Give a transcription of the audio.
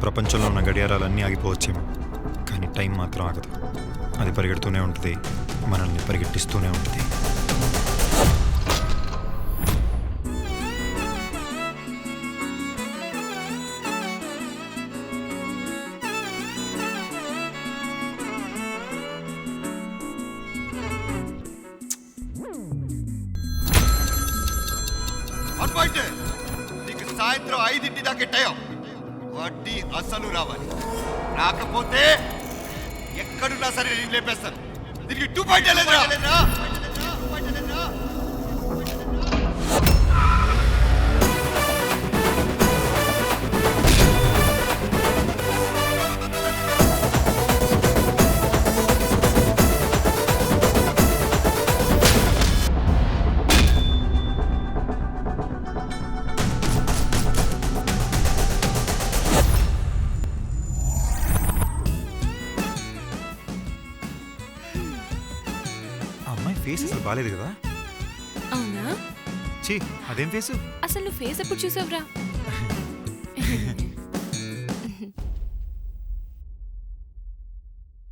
ప్రపంచంలో ఉన్న గడియారాలన్నీ ఆగిపోవచ్చేమో, కానీ టైం మాత్రం ఆగదు. అది పరిగెడుతూనే ఉంటుంది, మనల్ని పరిగెట్టిస్తూనే ఉంటుంది. నీకు సాయంత్రం 5 దాకా టైం, వడ్డీ అసలు రావాలి. రాకపోతే ఎక్కడున్నా సరే నేను లేపేస్తాను. దీనికి 2 పాయింట్ లేదురా. ఆ అమ్మాయి ఫేస్ అసలు బాలేదు కదా. అవునా? చీ, అదేం ఫేసు? అసలు నువ్వు ఫేస్ ఎప్పుడు చూసావురా?